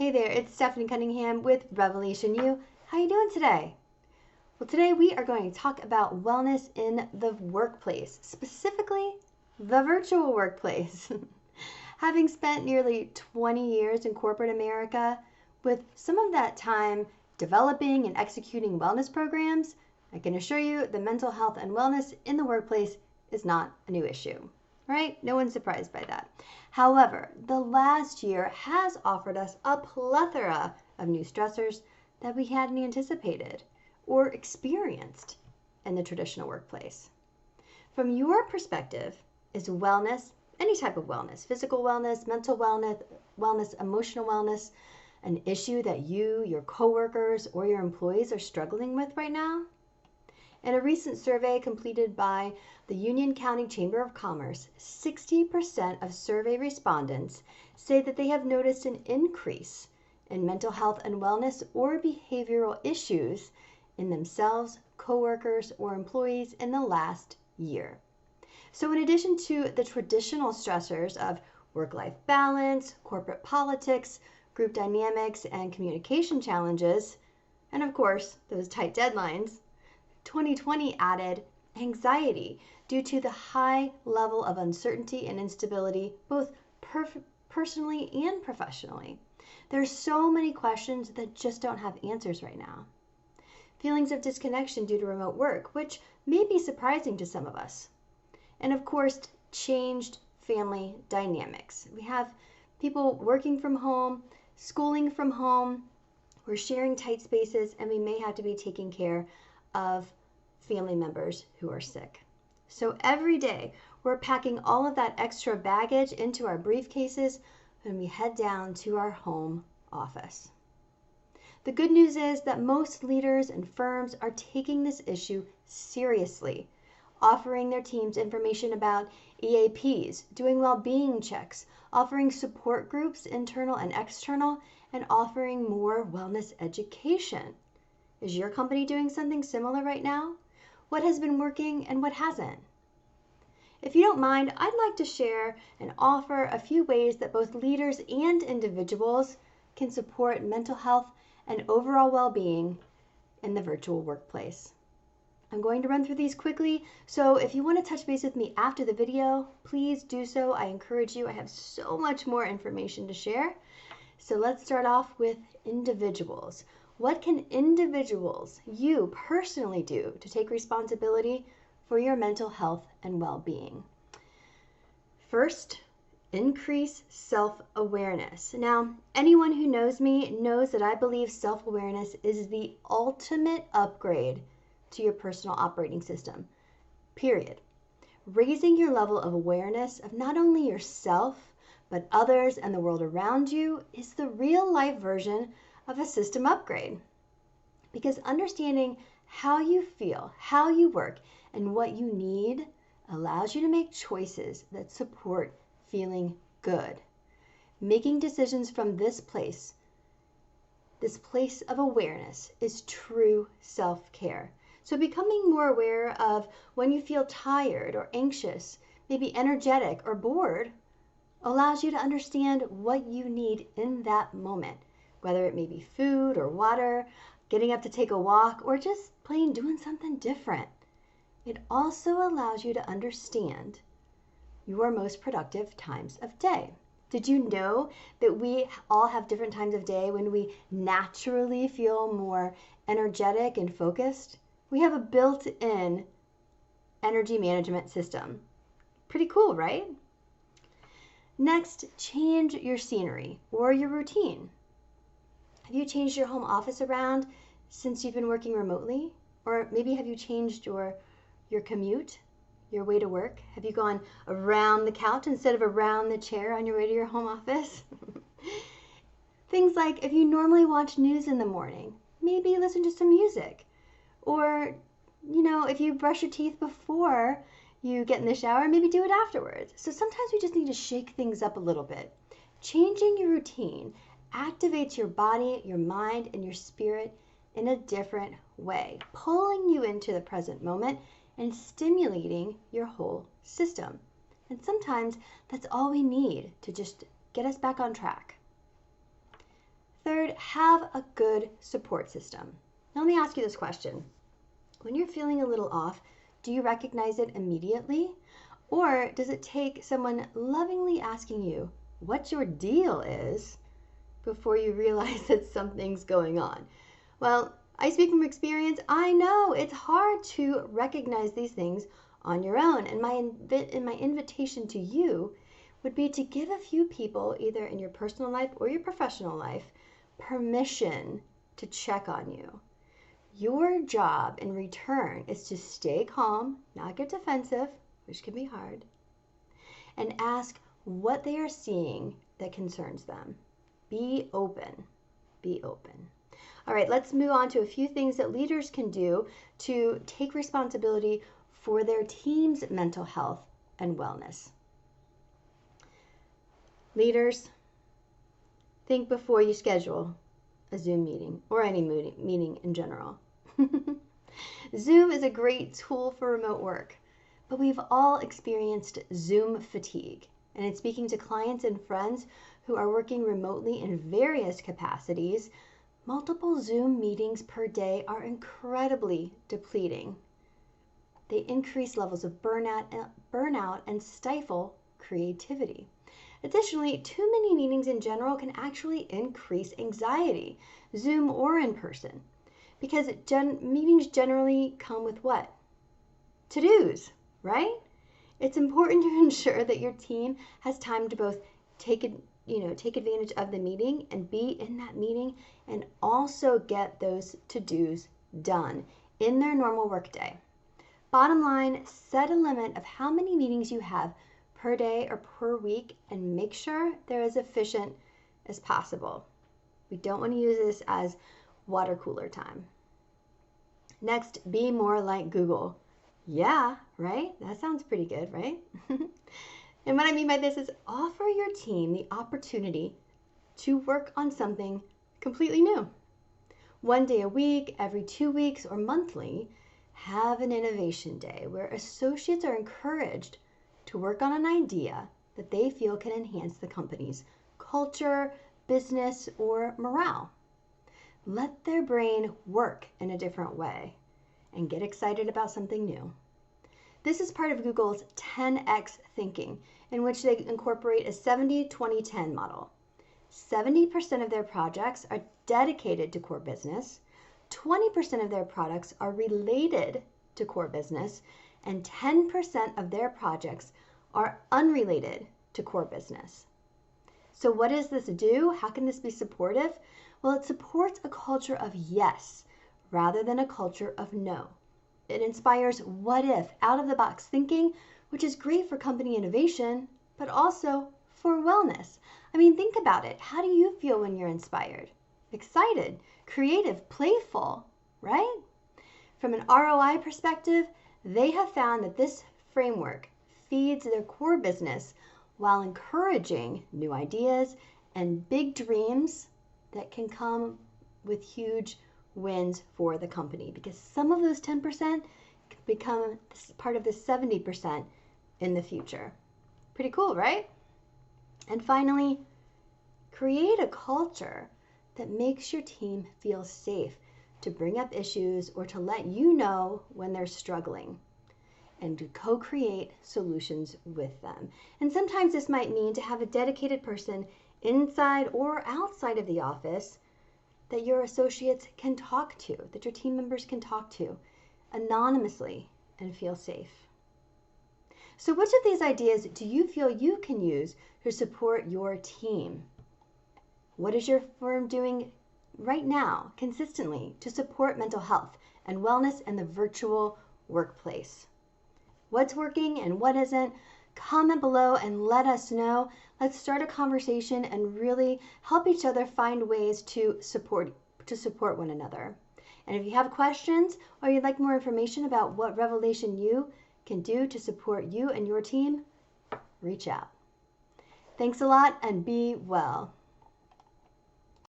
Hey there, it's Stephanie Cunningham with Revelation U. How you doing today? Well, today we are going to talk about wellness in the workplace, specifically the virtual workplace. Having spent nearly 20 years in corporate America, with some of that time developing and executing wellness programs, I can assure you that mental health and wellness in the workplace is not a new issue, right? No one's surprised by that. However, the last year has offered us a plethora of new stressors that we hadn't anticipated or experienced in the traditional workplace. From your perspective, is wellness, any type of wellness, physical wellness, mental wellness, emotional wellness, an issue that you, your coworkers, or your employees are struggling with right now? In a recent survey completed by the Union County Chamber of Commerce, 60% of survey respondents say that they have noticed an increase in mental health and wellness or behavioral issues in themselves, coworkers, or employees in the last year. So in addition to the traditional stressors of work-life balance, corporate politics, group dynamics, and communication challenges, and of course, those tight deadlines, 2020 added anxiety due to the high level of uncertainty and instability, both personally and professionally. There's so many questions that just don't have answers right now. Feelings of disconnection due to remote work, which may be surprising to some of us. And of course, changed family dynamics. We have people working from home, schooling from home, we're sharing tight spaces, and we may have to be taking care of family members who are sick. So every day we're packing all of that extra baggage into our briefcases when we head down to our home office. The good news is that most leaders and firms are taking this issue seriously, offering their teams information about EAPs, doing well-being checks, offering support groups, internal and external, and offering more wellness education. Is your company doing something similar right now? What has been working and what hasn't? If you don't mind, I'd like to share and offer a few ways that both leaders and individuals can support mental health and overall well-being in the virtual workplace. I'm going to run through these quickly, so if you want to touch base with me after the video, please do so. I encourage you. I have so much more information to share. So let's start off with individuals. What can individuals, you personally, do to take responsibility for your mental health and well-being? First, increase self-awareness. Now, anyone who knows me knows that I believe self-awareness is the ultimate upgrade to your personal operating system, period. Raising your level of awareness of not only yourself, but others and the world around you is the real-life version of a system upgrade. Because understanding how you feel, how you work, and what you need allows you to make choices that support feeling good. Making decisions from this place of awareness, is true self-care. So becoming more aware of when you feel tired or anxious, maybe energetic or bored, allows you to understand what you need in that moment, whether it may be food or water, getting up to take a walk, or just plain doing something different. It also allows you to understand your most productive times of day. Did you know that we all have different times of day when we naturally feel more energetic and focused? We have a built-in energy management system. Pretty cool, right? Next, change your scenery or your routine. Have you changed your home office around since you've been working remotely? Or maybe have you changed your commute, your way to work? Have you gone around the couch instead of around the chair on your way to your home office? Things like if you normally watch news in the morning, maybe listen to some music. Or, if you brush your teeth before you get in the shower, maybe do it afterwards. So sometimes we just need to shake things up a little bit. Changing your routine activates your body, your mind, and your spirit in a different way, pulling you into the present moment and stimulating your whole system. And sometimes that's all we need to just get us back on track. Third, have a good support system. Now let me ask you this question. When you're feeling a little off, do you recognize it immediately? Or does it take someone lovingly asking you what your deal is before you realize that something's going on? Well, I speak from experience. I know it's hard to recognize these things on your own. And my invitation to you would be to give a few people, either in your personal life or your professional life, permission to check on you. Your job in return is to stay calm, not get defensive, which can be hard, and ask what they are seeing that concerns them. Be open. Be open. All right, let's move on to a few things that leaders can do to take responsibility for their team's mental health and wellness. Leaders, think before you schedule a Zoom meeting or any meeting in general. Zoom is a great tool for remote work, but we've all experienced Zoom fatigue. And in speaking to clients and friends who are working remotely in various capacities, multiple Zoom meetings per day are incredibly depleting. They increase levels of burnout and stifle creativity. Additionally, too many meetings in general can actually increase anxiety, Zoom or in person, because meetings generally come with what? To-dos, right? It's important to ensure that your team has time to both take advantage of the meeting and be in that meeting and also get those to-dos done in their normal workday. Bottom line, set a limit of how many meetings you have per day or per week and make sure they're as efficient as possible. We don't want to use this as water cooler time. Next, be more like Google. Yeah, right? That sounds pretty good, right? And what I mean by this is offer your team the opportunity to work on something completely new. One day a week, every 2 weeks, or monthly, have an innovation day where associates are encouraged to work on an idea that they feel can enhance the company's culture, business, or morale. Let their brain work in a different way and get excited about something new. This is part of Google's 10x thinking, in which they incorporate a 70-20-10 model. 70% of their projects are dedicated to core business, 20% of their products are related to core business, and 10% of their projects are unrelated to core business. So what does this do? How can this be supportive? Well, it supports a culture of yes rather than a culture of no. It inspires what if, out-of-the-box thinking, which is great for company innovation, but also for wellness. I mean, think about it. How do you feel when you're inspired? Excited, creative, playful, right? From an ROI perspective, they have found that this framework feeds their core business while encouraging new ideas and big dreams that can come with huge wins for the company, because some of those 10% can become part of the 70% in the future. Pretty cool, right? And finally, create a culture that makes your team feel safe to bring up issues or to let you know when they're struggling, and to co-create solutions with them. And sometimes this might mean to have a dedicated person inside or outside of the office that your associates can talk to, that your team members can talk to anonymously and feel safe. So which of these ideas do you feel you can use to support your team? What is your firm doing right now consistently to support mental health and wellness in the virtual workplace? What's working and what isn't? Comment below and let us know. Let's start a conversation and really help each other find ways to support one another. And if you have questions or you'd like more information about what Revelation U can do to support you and your team, reach out. Thanks a lot and be well.